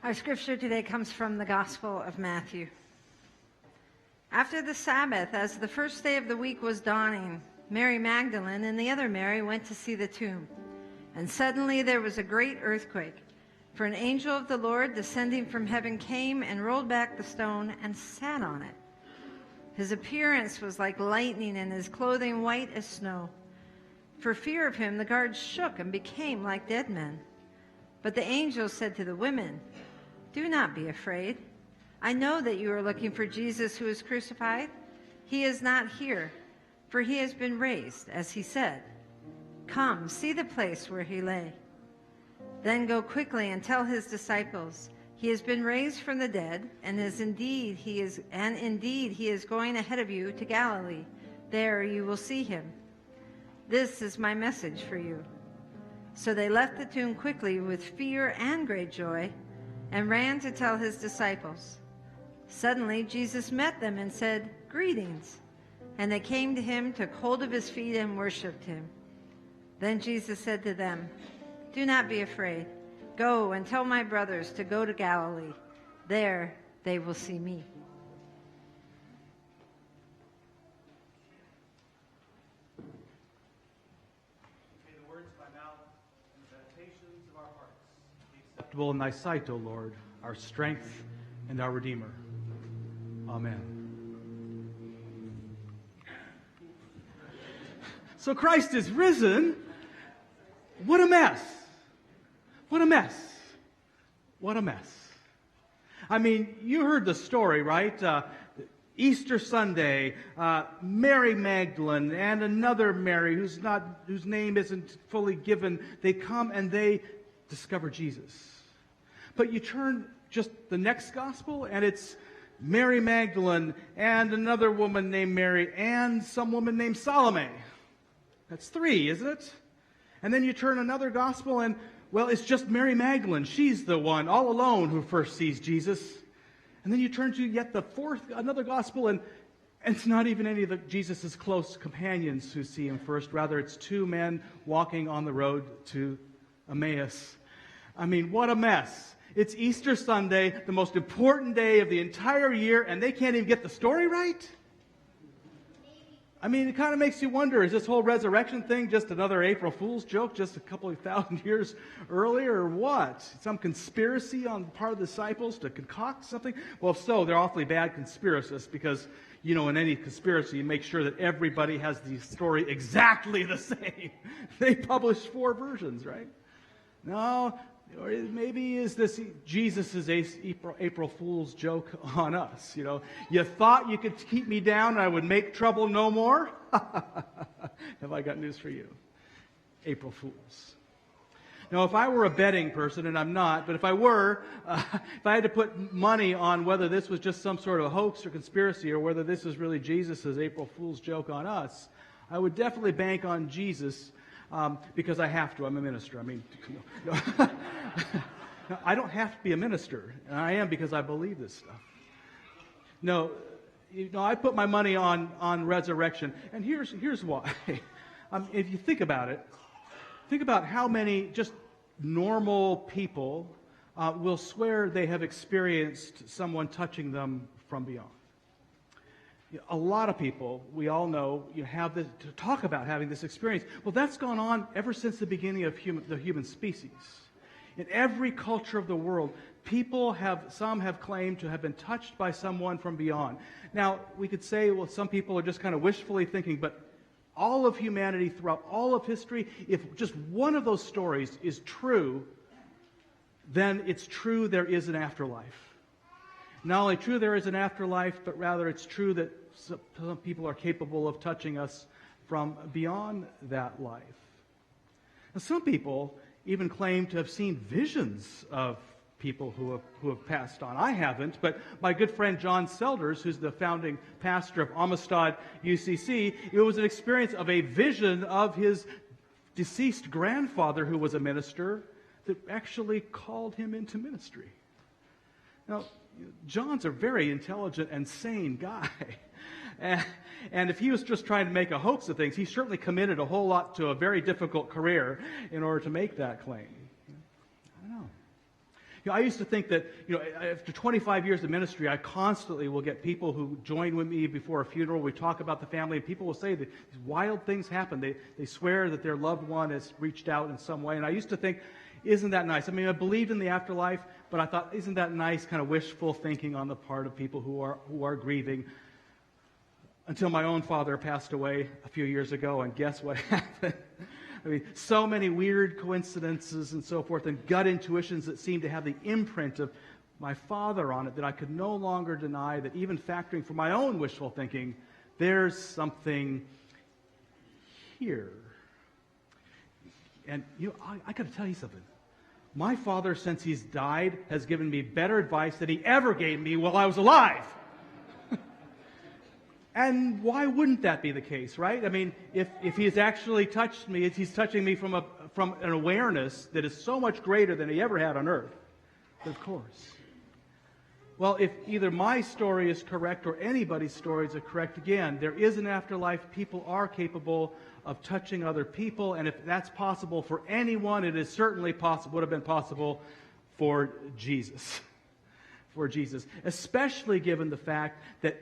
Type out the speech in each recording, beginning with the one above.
Our scripture today comes from the Gospel of Matthew. After the Sabbath, as the first day of the week was dawning, Mary Magdalene and the other Mary went to see the tomb. And suddenly there was a great earthquake, for an angel of the Lord descending from heaven came and rolled back the stone and sat on it. His appearance was like lightning and his clothing white as snow. For fear of him, the guards shook and became like dead men. But the angel said to the women, "Do not be afraid. I know that you are looking for Jesus who is crucified. He is not here, for he has been raised, as he said. Come, see the place where he lay. Then go quickly and tell his disciples, he has been raised from the dead, and indeed he is going ahead of you to Galilee. There you will see him. This is my message for you." So they left the tomb quickly with fear and great joy, and ran to tell his disciples. Suddenly Jesus met them and said, "Greetings." And they came to him, took hold of his feet, and worshipped him. Then Jesus said to them, "Do not be afraid. Go and tell my brothers to go to Galilee. There they will see me." May the words of my mouth and the meditations of our hearts be acceptable in thy sight, O Lord, our strength and our Redeemer. Amen. So Christ is risen. What a mess. What a mess. What a mess. I mean, you heard the story, right? Easter Sunday, Mary Magdalene and another Mary whose name isn't fully given, they come and they discover Jesus. But you turn just the next gospel and it's Mary Magdalene and another woman named Mary and some woman named Salome. That's three, isn't it? And then you turn another gospel and, well, it's just Mary Magdalene. She's the one all alone who first sees Jesus. And then you turn to yet another gospel, and it's not even any of Jesus' close companions who see him first. Rather, it's two men walking on the road to Emmaus. I mean, what a mess. It's Easter Sunday, the most important day of the entire year, and they can't even get the story right? I mean, it kind of makes you wonder, is this whole resurrection thing just another April Fool's joke just a couple of thousand years earlier, or what? Some conspiracy on the part of the disciples to concoct something? Well, if so, they're awfully bad conspiracists because, in any conspiracy, you make sure that everybody has the story exactly the same. They publish 4 versions, right? No, or maybe is this Jesus' April Fool's joke on us? You thought you could keep me down and I would make trouble no more? Have I got news for you? April Fools. Now, if I were a betting person, and I'm not, but if I were, if I had to put money on whether this was just some sort of hoax or conspiracy or whether this is really Jesus' April Fool's joke on us, I would definitely bank on Jesus. Because I have to. I'm a minister. I mean, no. I don't have to be a minister. And I am because I believe this stuff. No, I put my money on resurrection. And here's why. If you think about it, think about how many just normal people will swear they have experienced someone touching them from beyond. A lot of people, we all know, have this, to talk about having this experience. Well, that's gone on ever since the beginning of the human species. In every culture of the world, some have claimed to have been touched by someone from beyond. Now, we could say, well, some people are just kind of wishfully thinking, but all of humanity throughout all of history, if just one of those stories is true, then it's true there is an afterlife. Not only true there is an afterlife, but rather it's true that some people are capable of touching us from beyond that life. And some people even claim to have seen visions of people who have passed on. I haven't, but my good friend John Selders, who's the founding pastor of Amistad UCC, it was an experience of a vision of his deceased grandfather who was a minister that actually called him into ministry. Now, John's a very intelligent and sane guy. And if he was just trying to make a hoax of things, he certainly committed a whole lot to a very difficult career in order to make that claim. I don't know. I used to think that, after 25 years of ministry, I constantly will get people who join with me before a funeral. We talk about the family, and people will say that these wild things happen. They swear that their loved one has reached out in some way. And I used to think, isn't that nice? I mean, I believed in the afterlife, but I thought, isn't that nice kind of wishful thinking on the part of people who are grieving? Until my own father passed away a few years ago, and guess what happened? I mean, so many weird coincidences and so forth, and gut intuitions that seemed to have the imprint of my father on it, that I could no longer deny that, even factoring for my own wishful thinking, there's something here. And I got to tell you something. My father, since he's died, has given me better advice than he ever gave me while I was alive. And why wouldn't that be the case, right? I mean, if he has actually touched me, he's touching me from an awareness that is so much greater than he ever had on earth. But of course. Well, if either my story is correct or anybody's stories are correct, again, there is an afterlife. People are capable of touching other people. And if that's possible for anyone, it is certainly possible, would have been possible for Jesus. For Jesus. Especially given the fact that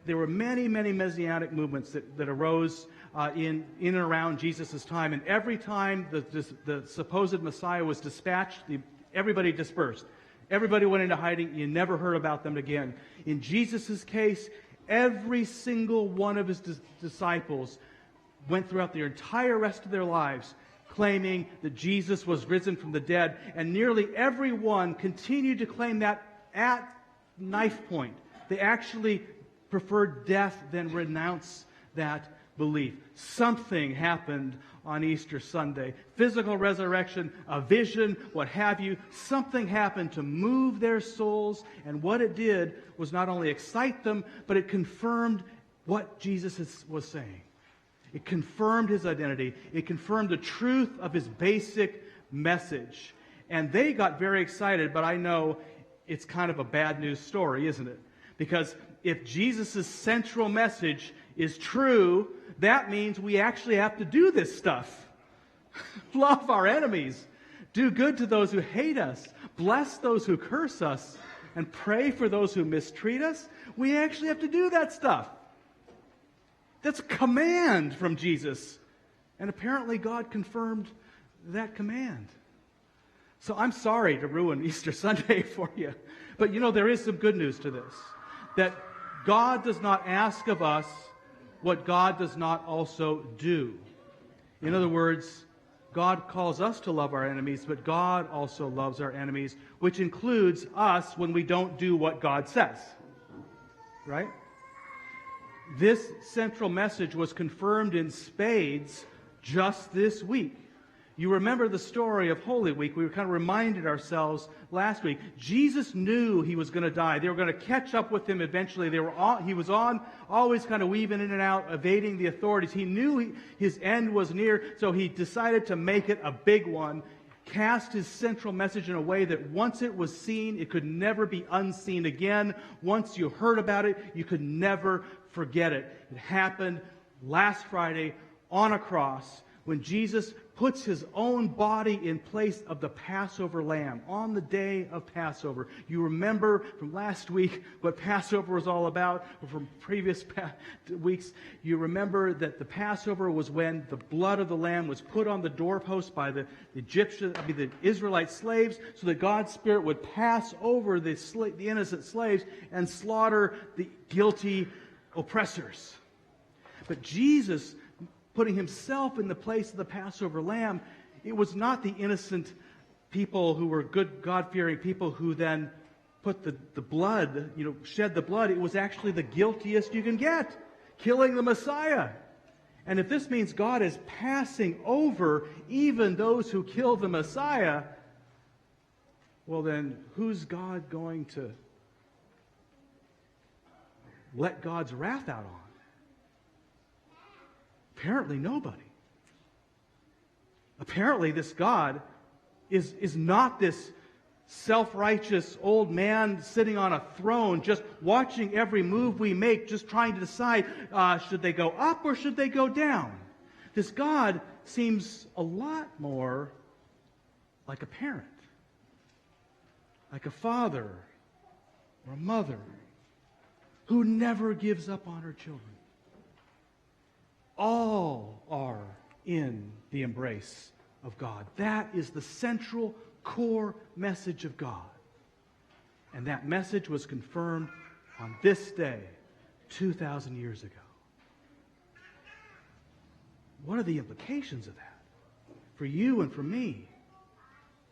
there were many, many Messianic movements that arose in and around Jesus' time. And every time the supposed Messiah was dispatched, everybody dispersed. Everybody went into hiding. You never heard about them again. In Jesus' case, every single one of his disciples went throughout their entire rest of their lives claiming that Jesus was risen from the dead. And nearly everyone continued to claim that at knife point. They actually preferred death than renounce that belief. Something happened on Easter Sunday. Physical resurrection, a vision, what have you. Something happened to move their souls, and what it did was not only excite them, but it confirmed what Jesus was saying. It confirmed his identity. It confirmed the truth of his basic message. And they got very excited, but I know it's kind of a bad news story, isn't it? Because if Jesus' central message is true, that means we actually have to do this stuff. Love our enemies. Do good to those who hate us. Bless those who curse us. And pray for those who mistreat us. We actually have to do that stuff. That's a command from Jesus. And apparently God confirmed that command. So I'm sorry to ruin Easter Sunday for you. But there is some good news to this. That God does not ask of us what God does not also do. In other words, God calls us to love our enemies, but God also loves our enemies, which includes us when we don't do what God says. Right? This central message was confirmed in spades just this week. You remember the story of Holy Week. We kind of reminded ourselves last week. Jesus knew he was going to die. They were going to catch up with him eventually. He was always kind of weaving in and out, evading the authorities. He knew his end was near, so he decided to make it a big one, cast his central message in a way that once it was seen, it could never be unseen again. Once you heard about it, you could never forget it. It happened last Friday on a cross when Jesus puts his own body in place of the Passover lamb on the day of Passover. You remember from last week what Passover was all about, or from previous weeks. You remember that the Passover was when the blood of the lamb was put on the doorpost by the Israelite slaves, so that God's Spirit would pass over the innocent slaves and slaughter the guilty oppressors. But Jesus, putting himself in the place of the Passover lamb, it was not the innocent people who were good, God-fearing people who then put the blood, shed the blood. It was actually the guiltiest you can get, killing the Messiah. And if this means God is passing over even those who kill the Messiah, well then, who's God going to let God's wrath out on? Apparently nobody. Apparently this God is not this self-righteous old man sitting on a throne just watching every move we make, just trying to decide should they go up or should they go down. This God seems a lot more like a parent. like a father or a mother who never gives up on her children. All are in the embrace of God. That is the central core message of God. And that message was confirmed on this day 2,000 years ago. What are the implications of that for you and for me?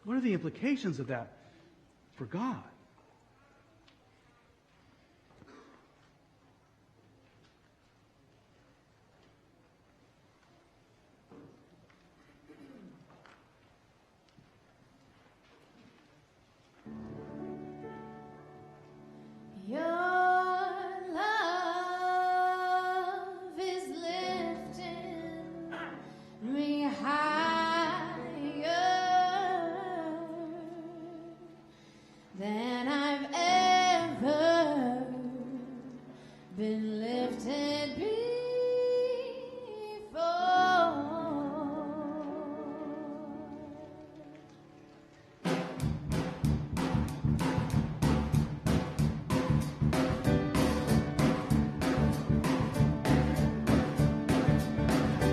What are the implications of that for God? Your love is lifting me higher than I've ever been lifted before.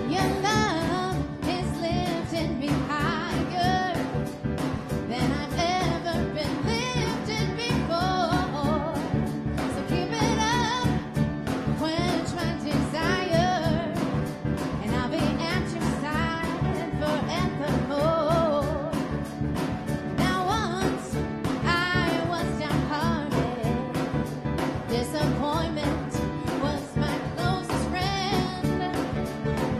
Your love is lifting me higher than I've ever been lifted before. So keep it up, quench my desire, and I'll be at your side forevermore. Now once I was downhearted, disappointment was my closest friend.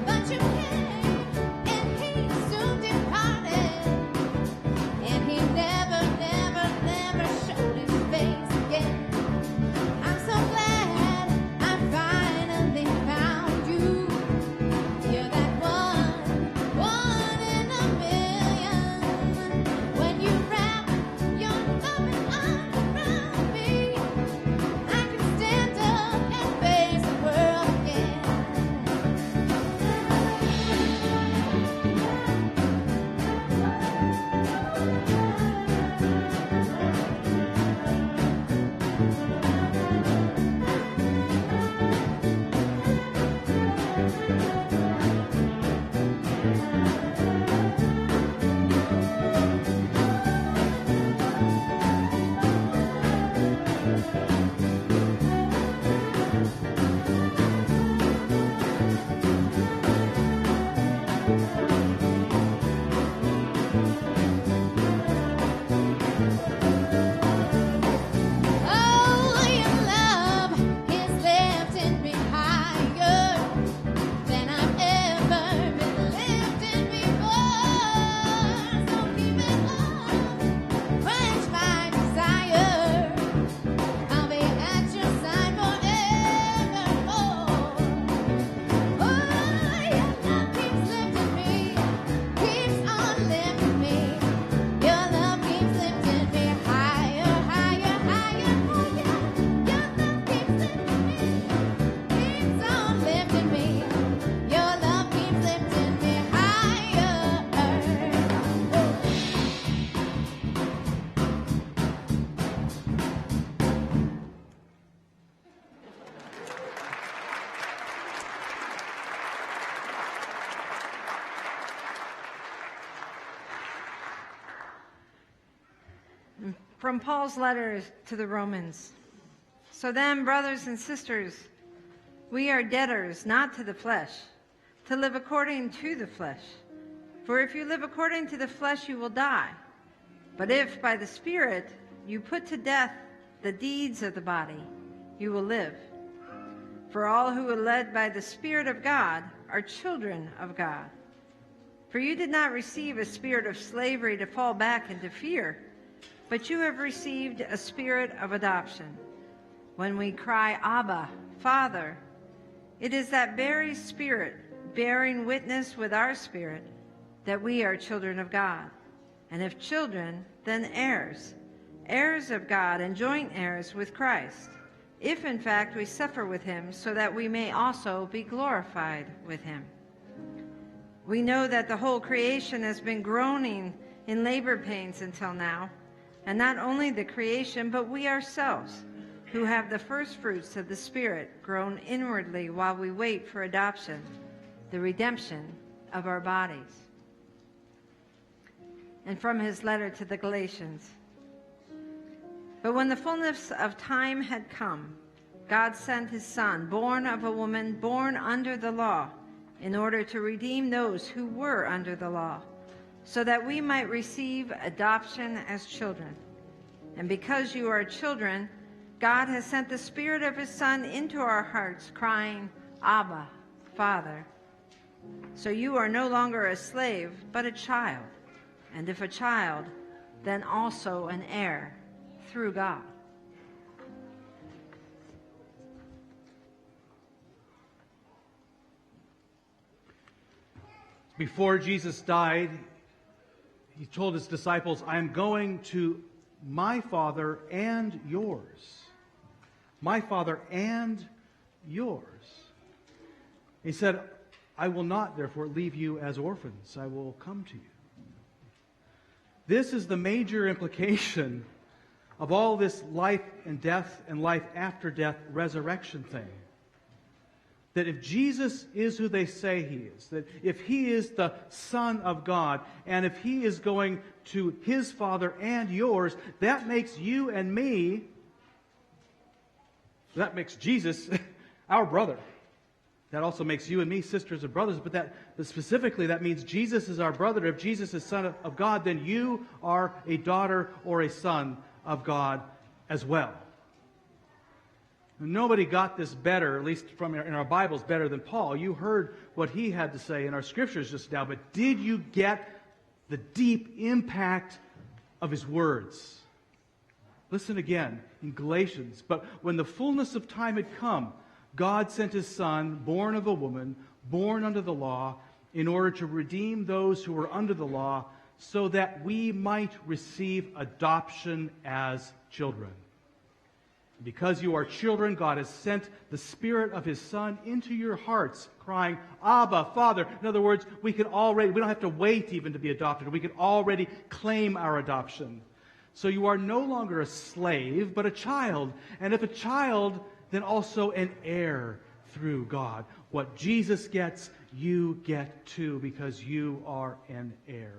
But you came, and he soon departed, and he never, never, never showed his face again. I'm so glad I finally found you. You're that one in a million. When you wrap your loving arms around me, I can stand up and face the world again. Oh, your love is lifting me higher than I've ever been lifted before. So keep it up, quench my desire. I'll be at your side forevermore. Oh, your love keeps lifting me, keeps on lifting me. Your love keeps lifting me higher, higher, higher, higher. Your love keeps lifting me, keeps on lifting me. Your love keeps lifting me higher. From Paul's letter to the Romans. So then, brothers and sisters, we are debtors not to the flesh, to live according to the flesh. For if you live according to the flesh, you will die. But if by the Spirit you put to death the deeds of the body, you will live. For all who are led by the Spirit of God are children of God. For you did not receive a spirit of slavery to fall back into fear, but you have received a spirit of adoption. When we cry, Abba, Father, it is that very Spirit bearing witness with our spirit that we are children of God. And if children, then heirs, heirs of God and joint heirs with Christ, if in fact we suffer with him, so that we may also be glorified with him. We know that the whole creation has been groaning in labor pains until now. And not only the creation, but we ourselves, who have the first fruits of the Spirit, groan inwardly while we wait for adoption, the redemption of our bodies. And from his letter to the Galatians. But when the fullness of time had come, God sent his Son, born of a woman, born under the law, in order to redeem those who were under the law, so that we might receive adoption as children. And because you are children, God has sent the Spirit of his Son into our hearts, crying, Abba, Father. So you are no longer a slave, but a child. And if a child, then also an heir through God. Before Jesus died, he told his disciples, I am going to my Father and yours. My Father and yours. He said, I will not, therefore, leave you as orphans. I will come to you. This is the major implication of all this life and death and life after death resurrection thing. That if Jesus is who they say he is, that if he is the Son of God, and if he is going to his Father and yours, that makes you and me, that makes Jesus our brother. That also makes you and me sisters and brothers, but specifically that means Jesus is our brother. If Jesus is Son of God, then you are a daughter or a son of God as well. Nobody got this better, at least in our Bibles, better than Paul. You heard what he had to say in our scriptures just now, but did you get the deep impact of his words? Listen again in Galatians. But when the fullness of time had come, God sent his Son, born of a woman, born under the law, in order to redeem those who were under the law, so that we might receive adoption as children. Because you are children, God has sent the Spirit of his Son into your hearts, crying, Abba, Father. In other words, we don't have to wait even to be adopted. We can already claim our adoption. So you are no longer a slave, but a child. And if a child, then also an heir through God. What Jesus gets, you get too, because you are an heir.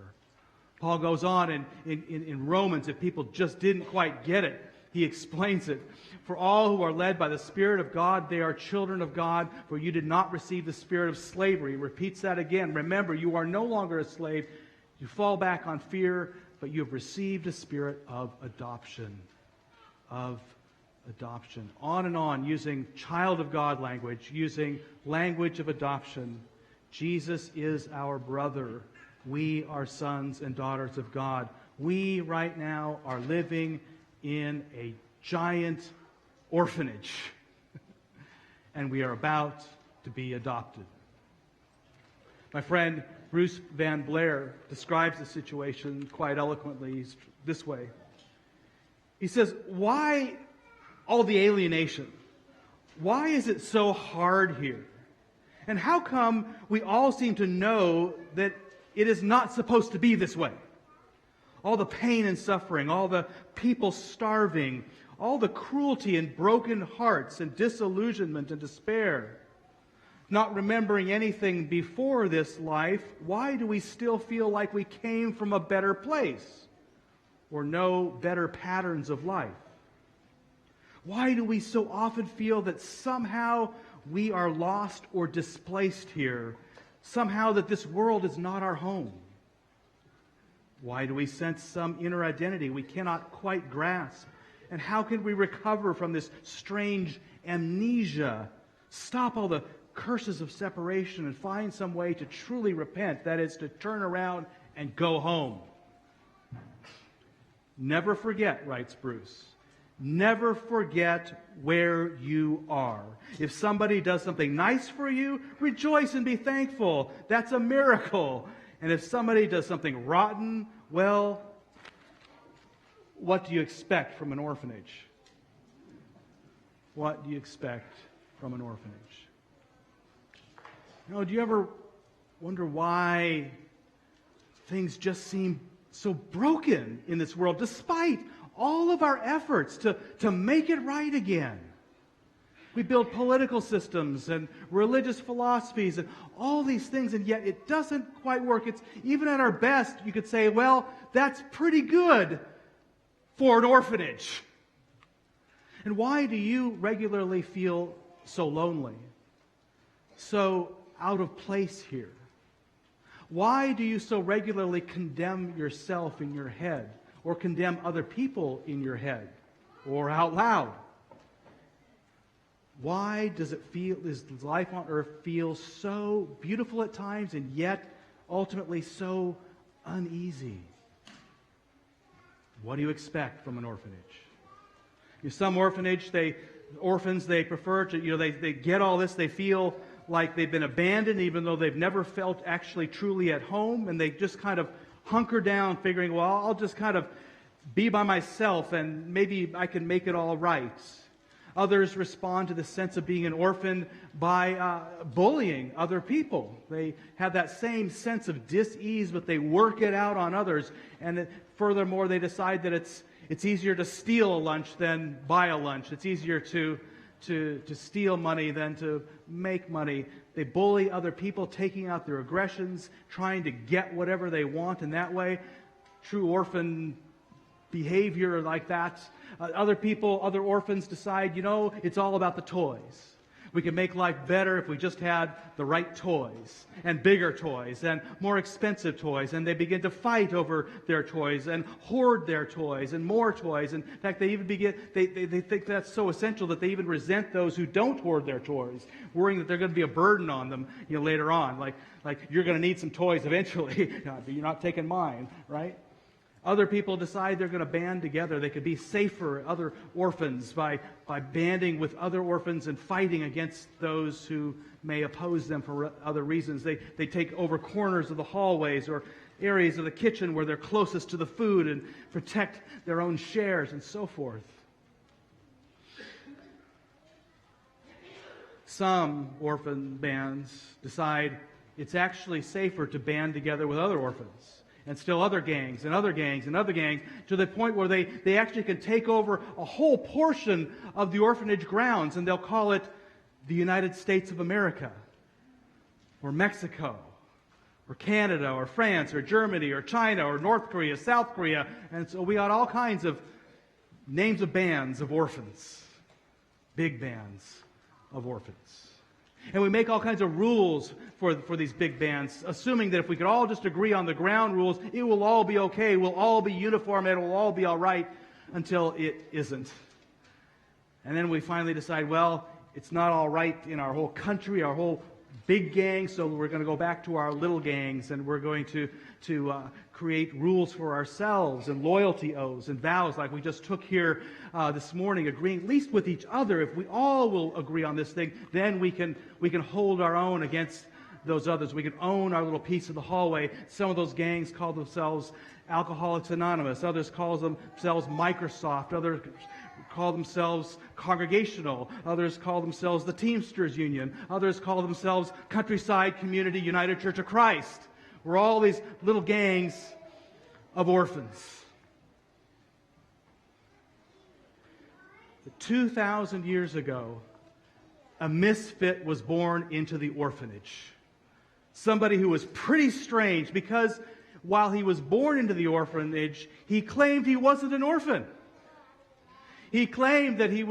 Paul goes on in Romans, if people just didn't quite get it, he explains it. For all who are led by the Spirit of God, they are children of God, for you did not receive the spirit of slavery. He repeats that again. Remember, you are no longer a slave. You fall back on fear, but you have received a spirit of adoption. Of adoption. On and on, using child of God language, using language of adoption. Jesus is our brother. We are sons and daughters of God. We right now are living in a giant orphanage. And we are about to be adopted. My friend Bruce Van Blair describes the situation quite eloquently this way. He says, why all the alienation? Why is it so hard here? And how come we all seem to know that it is not supposed to be this way? All the pain and suffering, all the people starving, all the cruelty and broken hearts and disillusionment and despair. Not remembering anything before this life, why do we still feel like we came from a better place or know better patterns of life? Why do we so often feel that somehow we are lost or displaced here? Somehow that this world is not our home? Why do we sense some inner identity we cannot quite grasp? And how can we recover from this strange amnesia? Stop all the curses of separation and find some way to truly repent, that is, to turn around and go home. Never forget, writes Bruce, never forget where you are. If somebody does something nice for you, rejoice and be thankful. That's a miracle. And if somebody does something rotten, well, what do you expect from an orphanage? What do you expect from an orphanage? Do you ever wonder why things just seem so broken in this world, despite all of our efforts to make it right again. We build political systems and religious philosophies and all these things, and yet it doesn't quite work. It's even at our best, you could say, well, that's pretty good for an orphanage. And why do you regularly feel so lonely, so out of place here? Why do you so regularly condemn yourself in your head, or condemn other people in your head, or out loud? Why does life on earth feel so beautiful at times and yet ultimately so uneasy? What do you expect from an orphanage? Some orphans, they prefer to, they get all this, they feel like they've been abandoned even though they've never felt actually truly at home, and they just kind of hunker down figuring, well, I'll just kind of be by myself and maybe I can make it all right. Others respond to the sense of being an orphan by bullying other people. They have that same sense of dis-ease, but they work it out on others. And furthermore, they decide that it's easier to steal a lunch than buy a lunch. It's easier to steal money than to make money. They bully other people, taking out their aggressions, trying to get whatever they want in that way. True orphan behavior like that. Other orphans decide, it's all about the toys. We can make life better if we just had the right toys, and bigger toys, and more expensive toys. And they begin to fight over their toys, and hoard their toys, and more toys. In fact, they even they think that's so essential that they even resent those who don't hoard their toys, worrying that they're going to be a burden on them, later on. Like you're going to need some toys eventually, but you're not taking mine, right? Other people decide they're going to band together. They could be safer, other orphans, by banding with other orphans and fighting against those who may oppose them for other reasons. They take over corners of the hallways or areas of the kitchen where they're closest to the food and protect their own shares and so forth. Some orphan bands decide it's actually safer to band together with other orphans. And still other gangs, and other gangs, and other gangs, to the point where they actually can take over a whole portion of the orphanage grounds, and they'll call it the United States of America, or Mexico, or Canada, or France, or Germany, or China, or North Korea, South Korea. And so we got all kinds of names of bands of orphans, big bands of orphans. And we make all kinds of rules for these big bands, assuming that if we could all just agree on the ground rules, it will all be okay, we'll all be uniform, it will all be all right, until it isn't. And then we finally decide, well, it's not all right in our whole country, our whole big gang, so we're going to go back to our little gangs, and we're going to create rules for ourselves and loyalty oaths and vows like we just took here this morning, agreeing at least with each other. If we all will agree on this thing, then we can hold our own against those others. We can own our little piece of the hallway. Some of those gangs call themselves Alcoholics Anonymous. Others call themselves Microsoft. Others call themselves Congregational. Others call themselves the Teamsters Union. Others call themselves Countryside Community United Church of Christ. We're all these little gangs of orphans. 2,000 years ago, a misfit was born into the orphanage. Somebody who was pretty strange, because while he was born into the orphanage, he claimed he wasn't an orphan. He claimed that he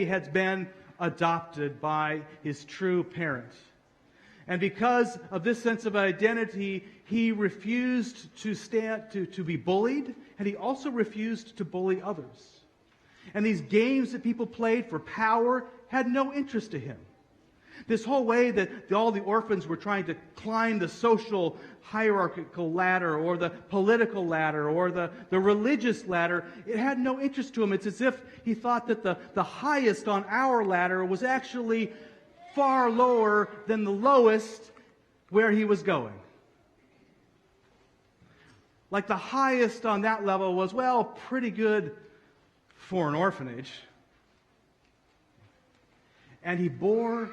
had been adopted by his true parent. And because of this sense of identity, he refused to be bullied, and he also refused to bully others. And these games that people played for power had no interest to him. This whole way that all the orphans were trying to climb the social hierarchical ladder, or the political ladder, or the religious ladder, it had no interest to him. It's as if he thought that the highest on our ladder was actually far lower than the lowest where he was going. Like the highest on that level was, well, pretty good for an orphanage. And he bore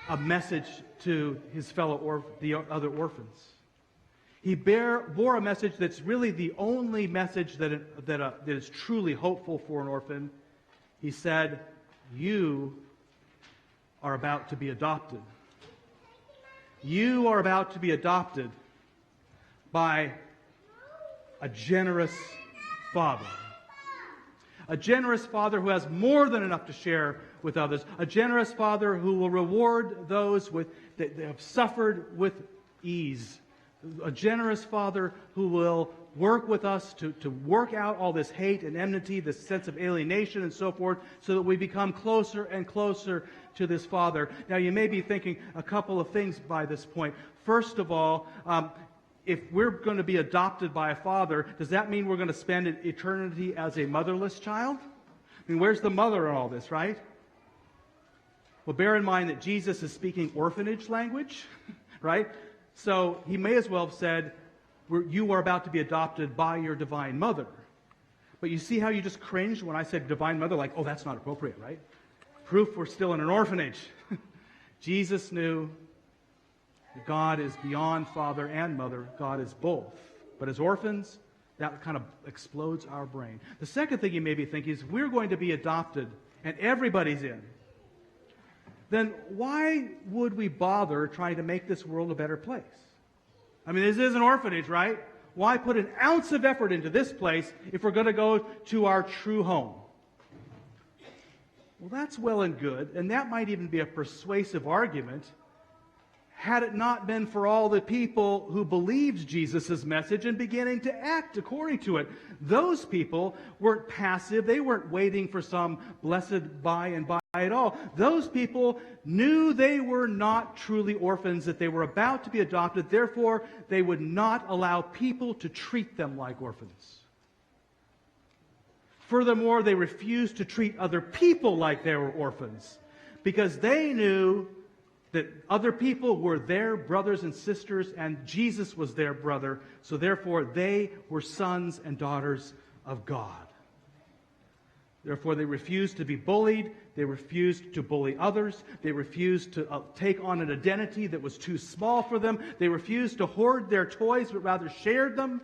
a message to his the other orphans. He bore a message that's really the only message that is truly hopeful for an orphan. He said, you are about to be adopted. You are about to be adopted by a generous Father. A generous Father who has more than enough to share with others. A generous Father who will reward those that have suffered with ease. A generous Father who will work with us to work out all this hate and enmity, this sense of alienation and so forth, so that we become closer and closer to this Father. Now, you may be thinking a couple of things by this point. First of all, if we're going to be adopted by a father, does that mean we're going to spend an eternity as a motherless child? I mean, where's the mother in all this, right? Well, bear in mind that Jesus is speaking orphanage language, right? So he may as well have said, you are about to be adopted by your divine mother. But you see how you just cringed when I said divine mother? Like, oh, that's not appropriate, right? Proof we're still in an orphanage. Jesus knew that God is beyond father and mother. God is both. But as orphans, that kind of explodes our brain. The second thing you may be thinking is, we're going to be adopted and everybody's in. Then why would we bother trying to make this world a better place? I mean, this is an orphanage, right? Why put an ounce of effort into this place if we're going to go to our true home? Well, that's well and good, and that might even be a persuasive argument had it not been for all the people who believed Jesus' message and beginning to act according to it. Those people weren't passive. They weren't waiting for some blessed by and by at all. Those people knew they were not truly orphans, that they were about to be adopted. Therefore, they would not allow people to treat them like orphans. Furthermore, they refused to treat other people like they were orphans because they knew that other people were their brothers and sisters, and Jesus was their brother, so therefore they were sons and daughters of God. Therefore, they refused to be bullied, they refused to bully others, they refused to take on an identity that was too small for them, they refused to hoard their toys, but rather shared them,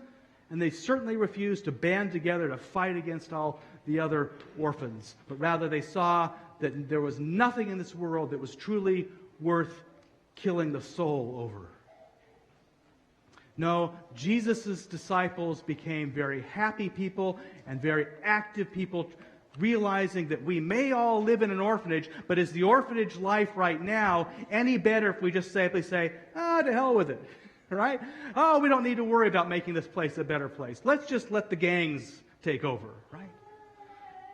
and they certainly refused to band together to fight against all the other orphans, but rather they saw that there was nothing in this world that was truly worth killing the soul over. No, Jesus' disciples became very happy people and very active people, realizing that we may all live in an orphanage, but is the orphanage life right now any better if we just simply say, to hell with it, right? Oh, we don't need to worry about making this place a better place. Let's just let the gangs take over, right?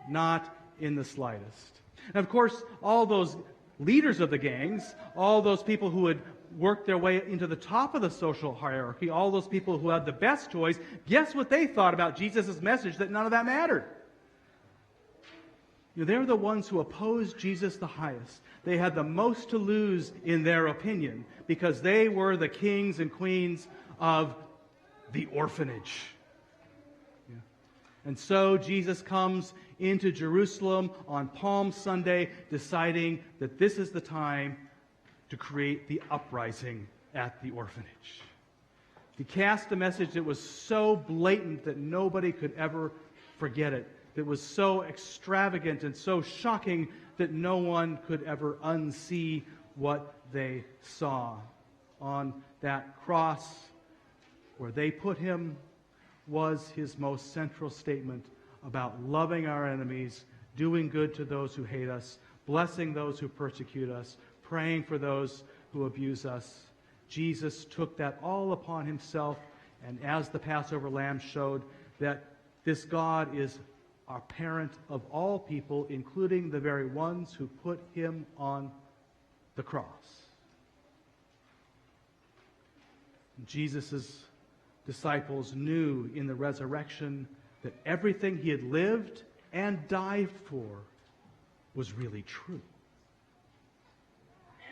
Not in the slightest. And of course, all those leaders of the gangs, all those people who had worked their way into the top of the social hierarchy, all those people who had the best toys, guess what they thought about Jesus' message, that none of that mattered? You know, they're the ones who opposed Jesus the highest. They had the most to lose in their opinion because they were the kings and queens of the orphanage. Yeah. And so Jesus comes into Jerusalem on Palm Sunday, deciding that this is the time to create the uprising at the orphanage. He cast a message that was so blatant that nobody could ever forget it, that was so extravagant and so shocking that no one could ever unsee what they saw. On that cross where they put him was his most central statement about loving our enemies, doing good to those who hate us, blessing those who persecute us, praying for those who abuse us. Jesus took that all upon himself, and as the Passover lamb showed, that this God is our parent of all people, including the very ones who put him on the cross. Jesus' disciples knew in the resurrection that everything he had lived and died for was really true.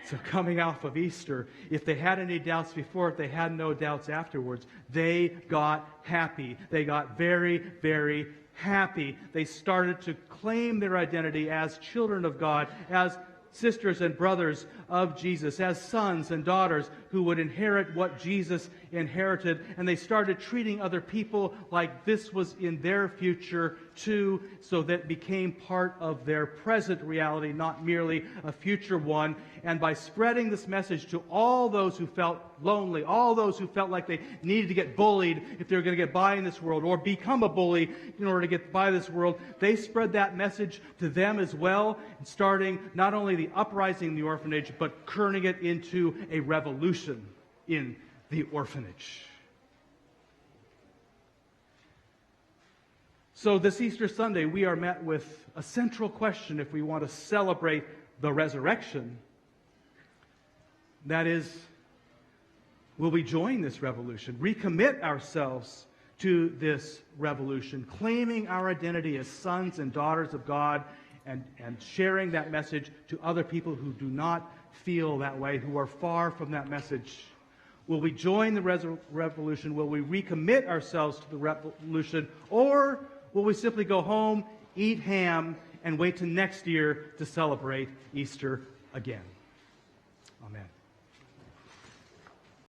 So coming off of Easter, if they had any doubts before, if they had no doubts afterwards, they got happy. They got very, very happy. They started to claim their identity as children of God, as sisters and brothers of Jesus, as sons and daughters, who would inherit what Jesus inherited, and they started treating other people like this was in their future too, so that it became part of their present reality, not merely a future one. And by spreading this message to all those who felt lonely, all those who felt like they needed to get bullied if they were going to get by in this world, or become a bully in order to get by this world, they spread that message to them as well, starting not only the uprising in the orphanage, but turning it into a revolution in the orphanage. So this Easter Sunday, we are met with a central question if we want to celebrate the resurrection. That is, will we join this revolution, recommit ourselves to this revolution, claiming our identity as sons and daughters of God, and sharing that message to other people who do not feel that way, who are far from that message? Will we join the revolution? Will we recommit ourselves to the revolution? Or will we simply go home, eat ham, and wait till next year to celebrate Easter again? Amen.